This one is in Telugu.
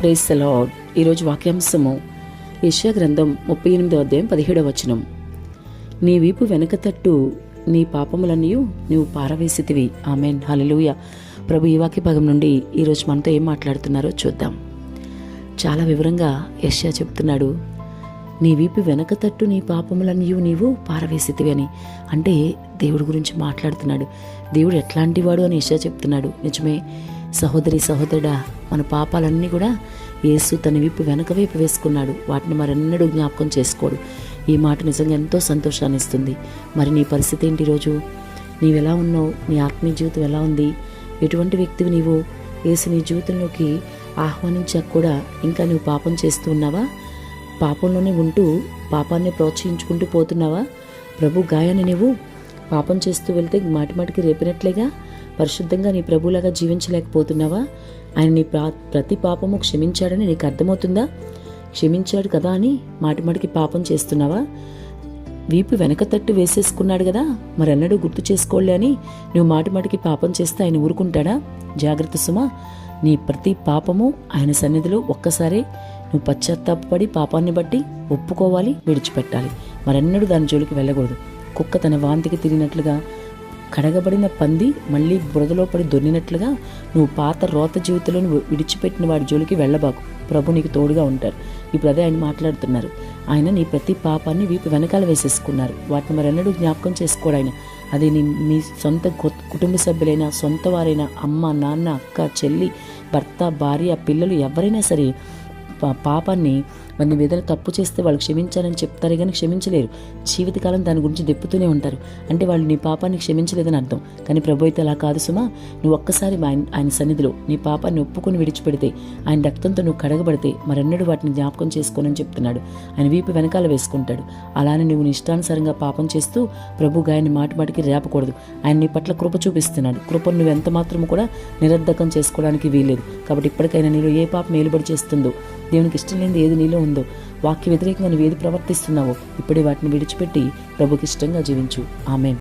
Praise the lord. ఈరోజు వాక్యాంశము యెషయా గ్రంథం 38వ అధ్యాయం 17వ వచనం. నీ వీపు వెనక తట్టు నీ పాపములన్నయు నీవు పారవేసితివి. ఆమెన్. హల్లెలూయా. ప్రభు ఈ వాక్య భాగం నుండి ఈరోజు మనతో ఏం మాట్లాడుతున్నారో చూద్దాం. చాలా వివరంగా యెషయా చెప్తున్నాడు, నీ వీపు వెనక తట్టు నీ పాపములన్నయు నీవు పారవేసితివి అని. అంటే దేవుడి గురించి మాట్లాడుతున్నాడు. దేవుడు ఎట్లాంటి వాడు అని యెషయా చెప్తున్నాడు. నిజమే సహోదరి సహోదరుడా, మన పాపాలన్నీ కూడా యేసు తన వీపు వెనక వైపు వేసుకున్నాడు. వాటిని మరెన్నడూ జ్ఞాపకం చేసుకోడు. ఈ మాట నిజంగా ఎంతో సంతోషాన్ని ఇస్తుంది. మరి నీ పరిస్థితి ఏంటి? ఈరోజు నీవెలా ఉన్నావు? నీ ఆత్మీయ జీవితం ఎలా ఉంది? ఎటువంటి వ్యక్తివి నీవు? యేసు నీ జీవితంలోకి ఆహ్వానించాక కూడా ఇంకా నువ్వు పాపం చేస్తూ ఉన్నావా? పాపంలోనే ఉంటూ పాపాన్ని ప్రోత్సహించుకుంటూ పోతున్నావా? ప్రభు గాయాన్ని నువ్వు పాపం చేస్తూ వెళ్తే మాటిమాటికి రేపినట్లేగా పరిశుద్ధంగా నీ ప్రభులాగా జీవించలేకపోతున్నావా? ఆయన నీ ప్రతి పాపము క్షమించాడని నీకు అర్థమవుతుందా? క్షమించాడు కదా అని మాటిమాటికి పాపం చేస్తున్నావా? వీపు వెనక తట్టు వేసేసుకున్నాడు కదా, మరెన్నడూ గుర్తు చేసుకోలే అని నువ్వు మాటిమాటికి పాపం చేస్తే ఆయన ఊరుకుంటాడా? జాగ్రత్త సుమా. నీ ప్రతి పాపము ఆయన సన్నిధిలో ఒక్కసారే నువ్వు పశ్చాత్తాపడి పాపాన్ని బట్టి ఒప్పుకోవాలి, విడిచిపెట్టాలి. మరెన్నడూ దాని జోలికి వెళ్ళకూడదు. కుక్క తన వాంతికి తిరిగినట్లుగా, కడగబడిన పంది మళ్ళీ బురదలో పడి దొర్నినట్లుగా నువ్వు పాత రోత జీవితంలో నువ్వు విడిచిపెట్టిన వాడి జోలికి వెళ్ళబాకు. ప్రభు నీకు తోడుగా ఉంటారు. ఇప్పుడు అదే ఆయన మాట్లాడుతున్నారు. ఆయన నీ ప్రతి పాపాన్ని వీపు వెనకాల వేసేసుకున్నారు. వాటిని మరెన్నడూ జ్ఞాపకం చేసుకోడు ఆయన. అది మీ సొంత కుటుంబ సభ్యులైనా, సొంత వారైనా, అమ్మ, నాన్న, అక్క, చెల్లి, భర్త, భార్య, పిల్లలు ఎవరైనా సరే పాపాన్ని మరి నువ్వు ఏదైనా తప్పు చేస్తే వాళ్ళు క్షమించాలని చెప్తారే కానీ క్షమించలేరు. జీవితకాలం దాని గురించి దెప్పుతూనే ఉంటారు. అంటే వాళ్ళు నీ పాపాన్ని క్షమించలేదని అర్థం. కానీ ప్రభు అయితే అలా కాదు సుమా. నువ్వు ఒక్కసారి ఆయన సన్నిధిలో నీ పాపాన్ని ఒప్పుకొని విడిచిపెడితే, ఆయన రక్తంతో నువ్వు కడగబడితే మరెన్నడూ వాటిని జ్ఞాపకం చేసుకోనని చెప్తున్నాడు. ఆయన వీపు వెనకాల వేసుకుంటాడు. అలానే నువ్వు నీ ఇష్టానుసారంగా పాపం చేస్తూ ప్రభు గాయాన్ని మాటిమాటికి రేపకూడదు. ఆయన నీ పట్ల కృప చూపిస్తున్నాడు. కృపను నువ్వు ఎంత మాత్రము కూడా నిరర్ధకం చేసుకోవడానికి వీల్లేదు. కాబట్టి ఇప్పటికైనా నీలో ఏ పాపం ఏలుబడి చేస్తుందో, దేవునికి ఇష్టం లేనిది ఏది నీలో ఉందో, వాక్య వ్యతిరేకంగా నువ్వు ఏది ప్రవర్తిస్తున్నావో, ఇప్పుడే వాటిని విడిచిపెట్టి ప్రభుకి ఇష్టంగా జీవించు. ఆమేన్.